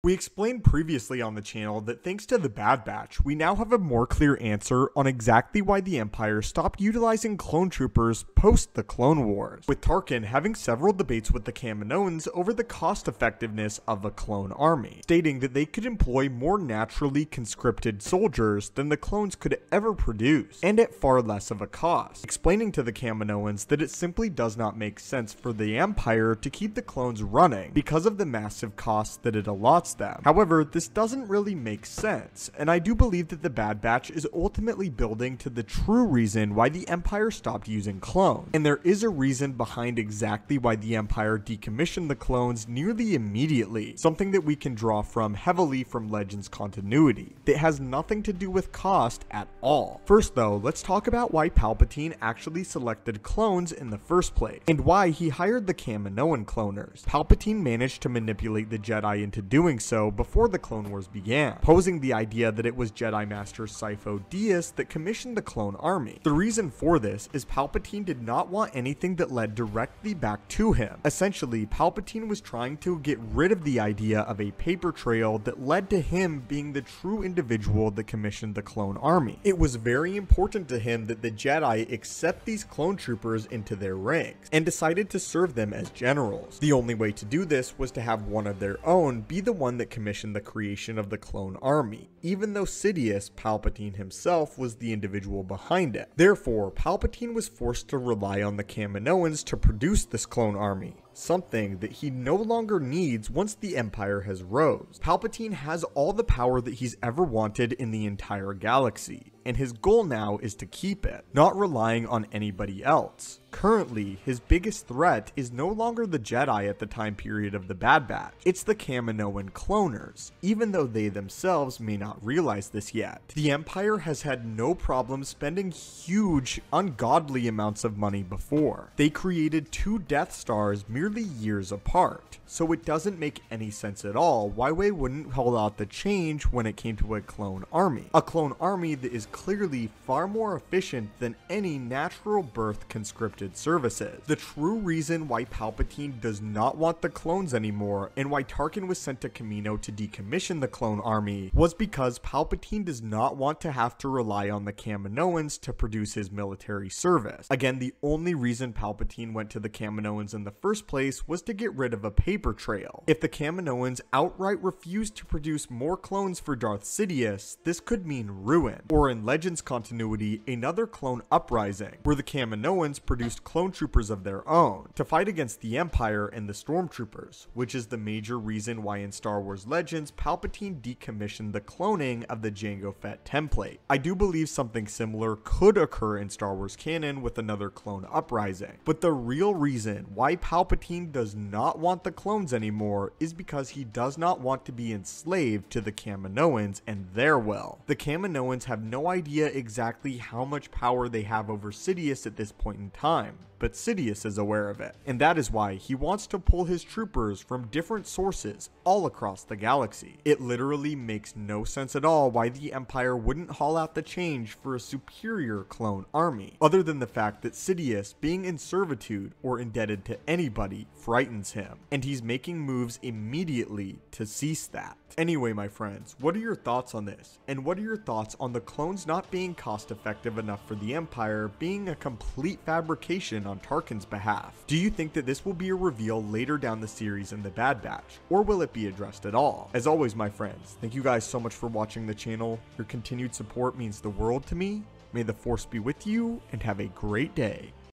We explained previously on the channel that thanks to the Bad Batch, we now have a more clear answer on exactly why the Empire stopped utilizing clone troopers post the Clone Wars, with Tarkin having several debates with the Kaminoans over the cost effectiveness of a clone army, stating that they could employ more naturally conscripted soldiers than the clones could ever produce, and at far less of a cost, explaining to the Kaminoans that it simply does not make sense for the Empire to keep the clones running because of the massive costs that it allots them. However, this doesn't really make sense, and I do believe that the Bad Batch is ultimately building to the true reason why the Empire stopped using clones, and there is a reason behind exactly why the Empire decommissioned the clones nearly immediately, something that we can draw from heavily from Legends continuity that has nothing to do with cost at all. First though, let's talk about why Palpatine actually selected clones in the first place, and why he hired the Kaminoan cloners. Palpatine managed to manipulate the Jedi into doing so before the Clone Wars began, posing the idea that it was Jedi Master Sifo Dyas that commissioned the clone army. The reason for this is Palpatine did not want anything that led directly back to him. Essentially, Palpatine was trying to get rid of the idea of a paper trail that led to him being the true individual that commissioned the clone army. It was very important to him that the Jedi accept these clone troopers into their ranks, and decided to serve them as generals. The only way to do this was to have one of their own be the one that commissioned the creation of the clone army, even though Sidious, Palpatine himself, was the individual behind it. Therefore, Palpatine was forced to rely on the Kaminoans to produce this clone army, something that he no longer needs once the Empire has rose. Palpatine has all the power that he's ever wanted in the entire galaxy, and his goal now is to keep it, not relying on anybody else. Currently, his biggest threat is no longer the Jedi at the time period of the Bad Batch, it's the Kaminoan cloners, even though they themselves may not realize this yet. The Empire has had no problem spending huge, ungodly amounts of money before. They created 2 Death Stars merely years apart, so it doesn't make any sense at all why they wouldn't hold out the change when it came to a clone army. A clone army that is clearly far more efficient than any natural birth conscripted services. The true reason why Palpatine does not want the clones anymore, and why Tarkin was sent to Kamino to decommission the clone army, was because Palpatine does not want to have to rely on the Kaminoans to produce his military service. Again, the only reason Palpatine went to the Kaminoans in the first place was to get rid of a paper trail. If the Kaminoans outright refused to produce more clones for Darth Sidious, this could mean ruin, or in Legends continuity, another clone uprising, where the Kaminoans produced clone troopers of their own to fight against the Empire and the Stormtroopers, which is the major reason why in Star Wars Legends, Palpatine decommissioned the cloning of the Jango Fett template. I do believe something similar could occur in Star Wars canon with another clone uprising, but the real reason why Palpatine does not want the clones anymore is because he does not want to be enslaved to the Kaminoans and their will. The Kaminoans have no idea exactly how much power they have over Sidious at this point in time, but Sidious is aware of it, and that is why he wants to pull his troopers from different sources all across the galaxy. It literally makes no sense at all why the Empire wouldn't haul out the change for a superior clone army, other than the fact that Sidious being in servitude or indebted to anybody frightens him, and he's making moves immediately to cease that. Anyway, my friends, what are your thoughts on this? And what are your thoughts on the clones not being cost effective enough for the Empire, being a complete fabrication on Tarkin's behalf? Do you think that this will be a reveal later down the series in the Bad Batch, or will it be addressed at all? As always, my friends, thank you guys so much for watching the channel. Your continued support means the world to me. May the Force be with you, and have a great day.